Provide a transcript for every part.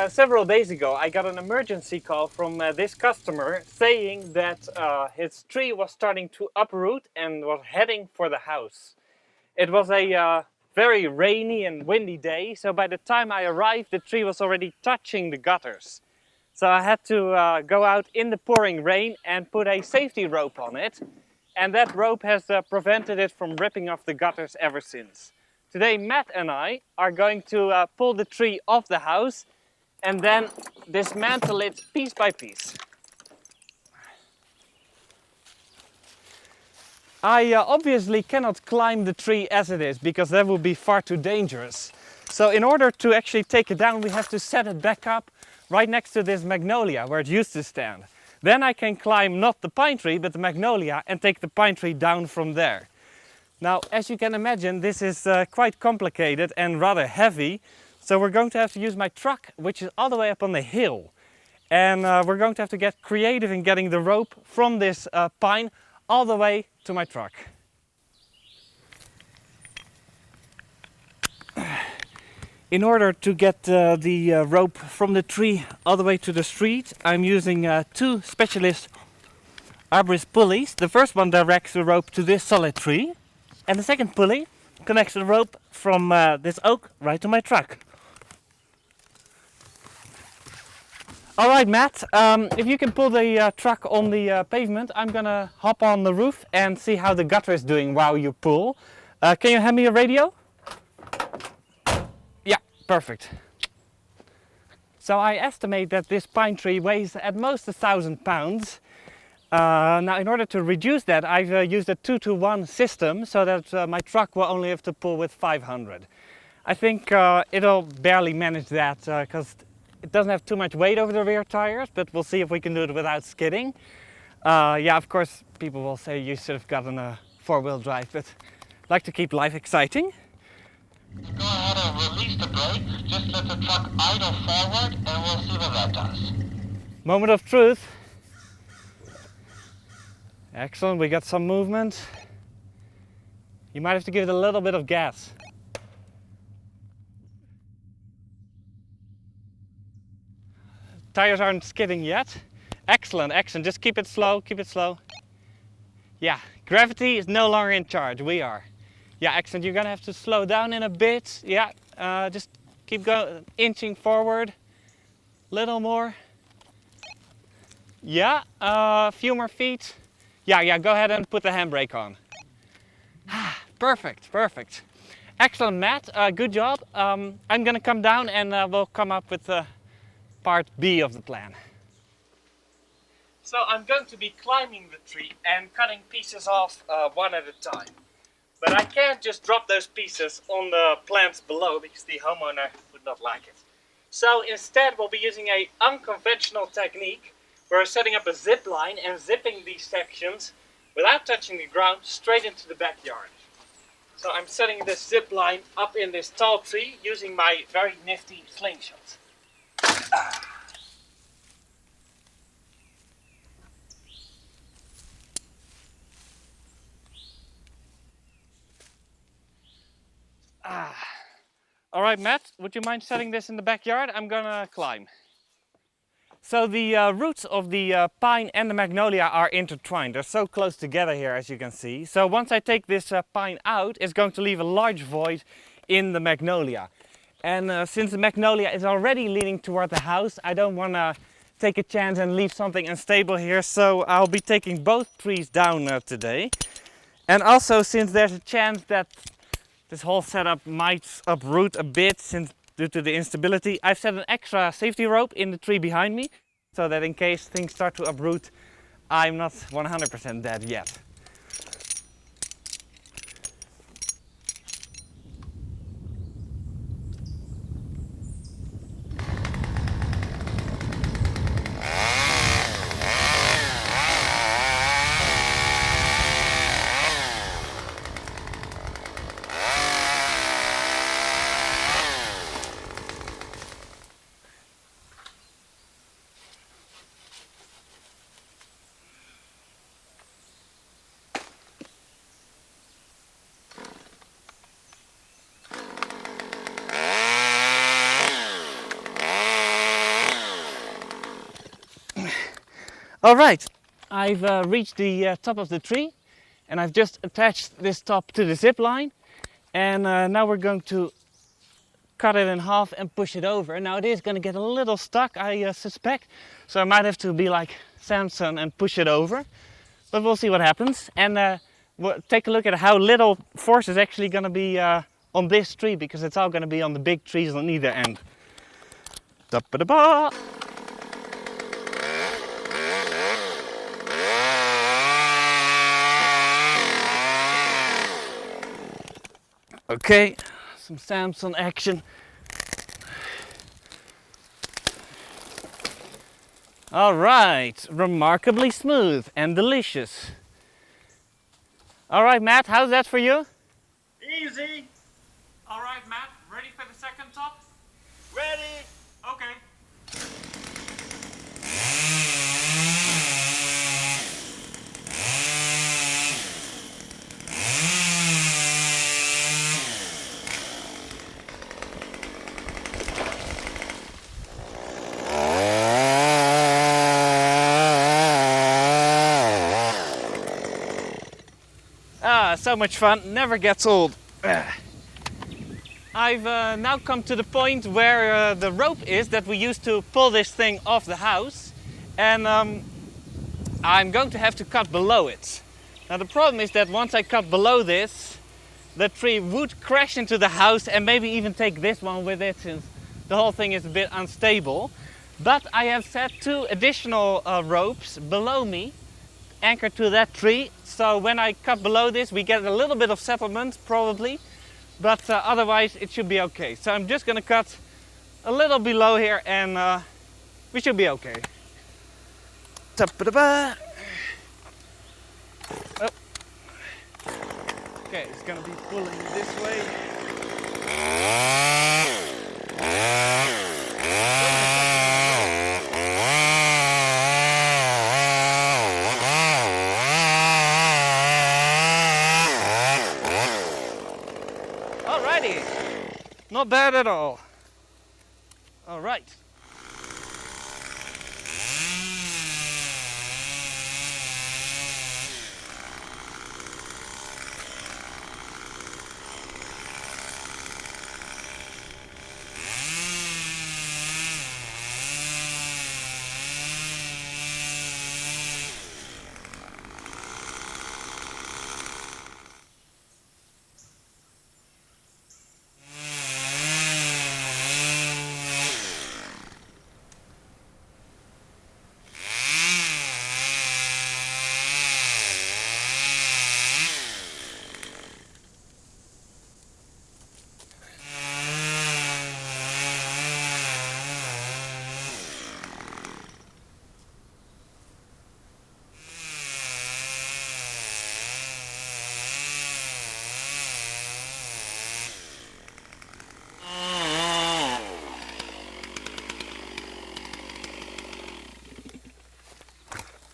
Several days ago I got an emergency call from this customer saying that his tree was starting to uproot and was heading for the house. It was a very rainy and windy day, so by the time I arrived the tree was already touching the gutters. So I had to go out in the pouring rain and put a safety rope on it, and that rope has prevented it from ripping off the gutters ever since. Today Matt and I are going to pull the tree off the house and then dismantle it piece by piece. I obviously cannot climb the tree as it is because that would be far too dangerous. So in order to actually take it down we have to set it back up right next to this magnolia where it used to stand. Then I can climb not the pine tree but the magnolia and take the pine tree down from there. Now, as you can imagine, this is quite complicated and rather heavy. So we're going to have to use my truck, which is all the way up on the hill. And we're going to have to get creative in getting the rope from this pine all the way to my truck. In order to get the rope from the tree all the way to the street, I'm using two specialist arborist pulleys. The first one directs the rope to this solid tree. And the second pulley connects the rope from this oak right to my truck. Alright Matt, if you can pull the truck on the pavement, I'm gonna hop on the roof and see how the gutter is doing while you pull. Can you hand me a radio? Yeah, perfect. So I estimate that this pine tree weighs at most 1,000 pounds. Now in order to reduce that I've used a 2-to-1 system so that my truck will only have to pull with 500. I think it'll barely manage that because it doesn't have too much weight over the rear tires, but we'll see if we can do it without skidding. Yeah, of course people will say you should have gotten a 4-wheel drive, but I like to keep life exciting. Go ahead and release the brake, just let the truck idle forward and we'll see what that does. Moment of truth. Excellent, we got some movement. You might have to give it a little bit of gas. Tires aren't skidding yet. Excellent, excellent. Just keep it slow, keep it slow. Yeah, gravity is no longer in charge, we are. Yeah, excellent. You're gonna have to slow down in a bit. Yeah, just keep going, inching forward. Little more. Yeah, a few more feet. Yeah, go ahead and put the handbrake on. Perfect, perfect. Excellent, Matt. Good job. I'm gonna come down and we'll come up with part B of the plan. So I'm going to be climbing the tree and cutting pieces off one at a time. But I can't just drop those pieces on the plants below because the homeowner would not like it. So instead we'll be using an unconventional technique. We're setting up a zip line and zipping these sections without touching the ground straight into the backyard. So I'm setting this zip line up in this tall tree using my very nifty slingshot. Alright Matt, would you mind setting this in the backyard? I'm gonna climb. So the roots of the pine and the magnolia are intertwined. They're so close together here as you can see. So once I take this pine out, it's going to leave a large void in the magnolia. And since the magnolia is already leaning toward the house, I don't want to take a chance and leave something unstable here. So I'll be taking both trees down today. And also since there's a chance that this whole setup might uproot a bit due to the instability, I've set an extra safety rope in the tree behind me so that in case things start to uproot, I'm not 100% dead yet. All right, I've reached the top of the tree and I've just attached this top to the zip line. And now we're going to cut it in half and push it over. Now it is going to get a little stuck, I suspect. So I might have to be like Samson and push it over. But we'll see what happens. And we'll take a look at how little force is actually going to be on this tree, because it's all going to be on the big trees on either end. Da-ba-da-ba. Okay, some Samson action. All right, remarkably smooth and delicious. All right, Matt, how's that for you? Easy. All right, Matt, ready for the second top? Ready. Okay. Ah, so much fun, never gets old. I've now come to the point where the rope is that we used to pull this thing off the house, and I'm going to have to cut below it. Now the problem is that once I cut below this, the tree would crash into the house and maybe even take this one with it, since the whole thing is a bit unstable. But I have set 2 additional ropes below me, anchored to that tree, so when I cut below this we get a little bit of settlement probably, but otherwise it should be okay. So I'm just gonna cut a little below here and we should be okay. Ta-ba-da-ba. Oh. Okay, it's gonna be pulling this way. Alrighty, not bad at all. All right.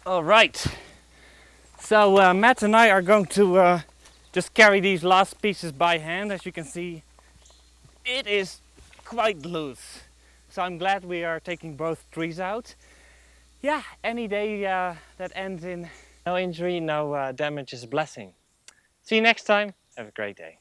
All right, so Matt and I are going to just carry these last pieces by hand. As you can see, it is quite loose. So I'm glad we are taking both trees out. Yeah, any day that ends in no injury, no damage is a blessing. See you next time. Have a great day.